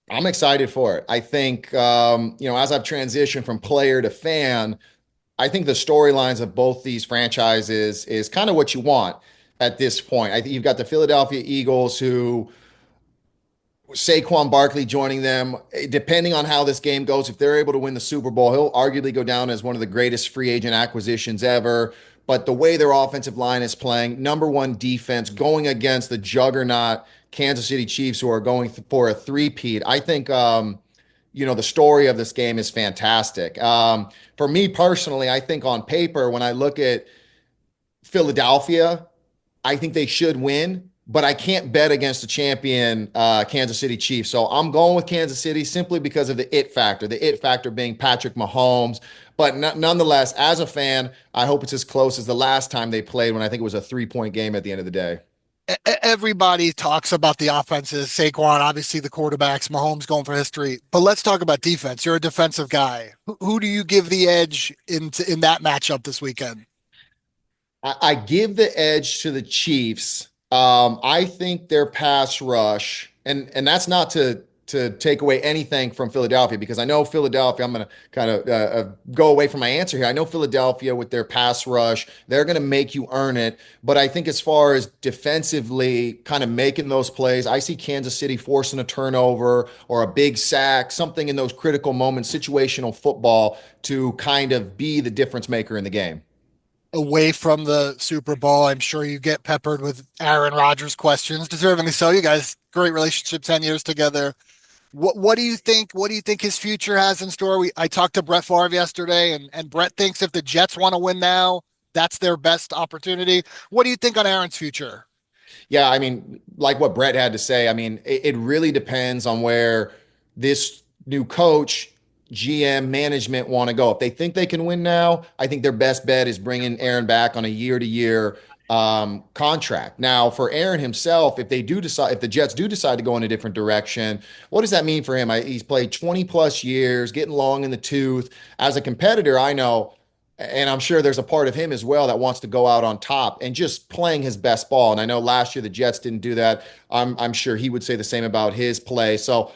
I'm excited for it. I think, as I've transitioned from player to fan, I think the storylines of both these franchises is kind of what you want at this point. I think you've got the Philadelphia Eagles who Saquon Barkley joining them, depending on how this game goes, if they're able to win the Super Bowl, he'll arguably go down as one of the greatest free agent acquisitions ever. But the way their offensive line is playing, number one defense, going against the juggernaut Kansas City Chiefs, who are going for a three-peat, I think, the story of this game is fantastic. For me personally, I think on paper, when I look at Philadelphia, I think they should win, but I can't bet against the champion Kansas City Chiefs. So I'm going with Kansas City simply because of the it factor being Patrick Mahomes. But nonetheless, as a fan, I hope it's as close as the last time they played when I think it was a 3-point game at the end of the day. Everybody talks about the offenses, Saquon, obviously the quarterbacks, Mahomes going for history. But let's talk about defense. You're a defensive guy. Who do you give the edge in that matchup this weekend? I give the edge to the Chiefs. I think their pass rush, and that's not to take away anything from Philadelphia because I know Philadelphia. I'm going to kind of go away from my answer here. I know Philadelphia with their pass rush, they're going to make you earn it. But I think as far as defensively, kind of making those plays, I see Kansas City forcing a turnover or a big sack, something in those critical moments, situational football to kind of be the difference maker in the game. Away from the Super Bowl, I'm sure you get peppered with Aaron Rodgers questions. Deservingly so. You guys, great relationship, 10 years together. What do you think? What do you think his future has in store? I talked to Brett Favre yesterday, and Brett thinks if the Jets want to win now, that's their best opportunity. What do you think on Aaron's future? Yeah, I mean, like what Brett had to say, I mean, it really depends on where this new coach, GM, management want to go. If they think they can win now, I think their best bet is bringing Aaron back on a year-to-year contract. Now, for Aaron himself, if the Jets do decide to go in a different direction, what does that mean for him? He's played 20 plus years, getting long in the tooth. As a competitor, I know. And I'm sure there's a part of him as well that wants to go out on top and just playing his best ball. And I know last year the Jets didn't do that. I'm sure he would say the same about his play. So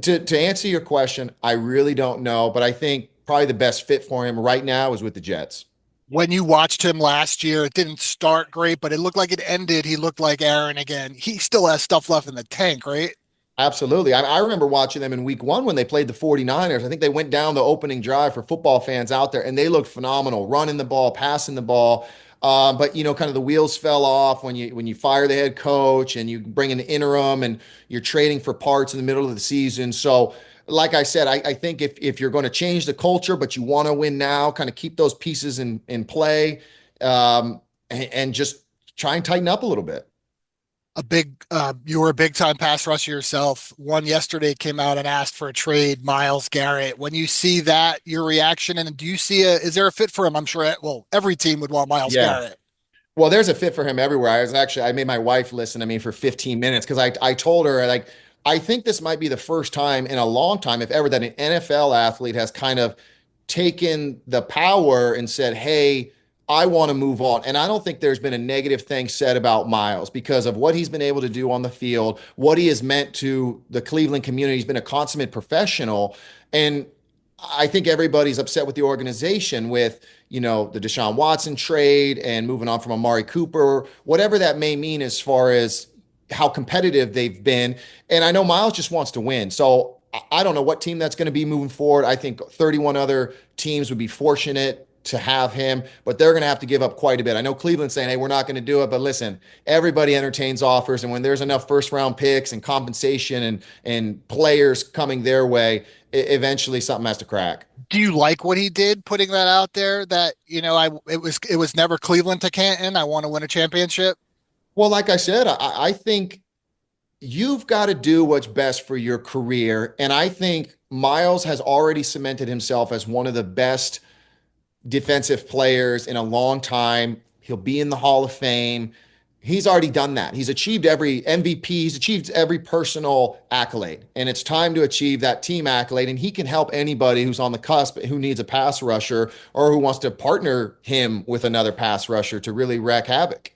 to answer your question, I really don't know, but I think probably the best fit for him right now is with the Jets. When you watched him last year, it didn't start great, but it looked like it ended. He looked like Aaron again. He still has stuff left in the tank, right? Absolutely. I remember watching them in week one when they played the 49ers. I think they went down the opening drive for football fans out there, and they looked phenomenal, running the ball, passing the ball. But kind of the wheels fell off when you fire the head coach and you bring an interim and you're trading for parts in the middle of the season. So, like I said, I think if you're going to change the culture, but you want to win now, kind of keep those pieces in play, and just try and tighten up a little bit. You were a big time pass rusher yourself. One yesterday came out and asked for a trade, Myles Garrett. When you see that, your reaction, and do you see is there a fit for him? I'm sure, well, every team would want Myles Yeah. Garrett. Well, there's a fit for him everywhere. I made my wife listen to me for 15 minutes because I told her, like, I think this might be the first time in a long time, if ever, that an NFL athlete has kind of taken the power and said, hey, I want to move on. And I don't think there's been a negative thing said about Myles because of what he's been able to do on the field, what he has meant to the Cleveland community. He's been a consummate professional. And I think everybody's upset with the organization with, the Deshaun Watson trade and moving on from Amari Cooper, whatever that may mean as far as how competitive they've been. And I know Myles just wants to win. So I don't know what team that's going to be moving forward. I think 31 other teams would be fortunate to have him, but they're going to have to give up quite a bit. I know Cleveland's saying, hey, we're not going to do it, but listen, everybody entertains offers. And when there's enough first round picks and compensation and players coming their way, eventually something has to crack. Do you like what he did, putting that out there that, it was never Cleveland to Canton. I want to win a championship. Well, like I said, I think you've got to do what's best for your career. And I think Myles has already cemented himself as one of the best defensive players in a long time. He'll be in the Hall of Fame. He's already done that. He's achieved every MVP, he's achieved every personal accolade. And it's time to achieve that team accolade. And he can help anybody who's on the cusp, who needs a pass rusher or who wants to partner him with another pass rusher to really wreak havoc.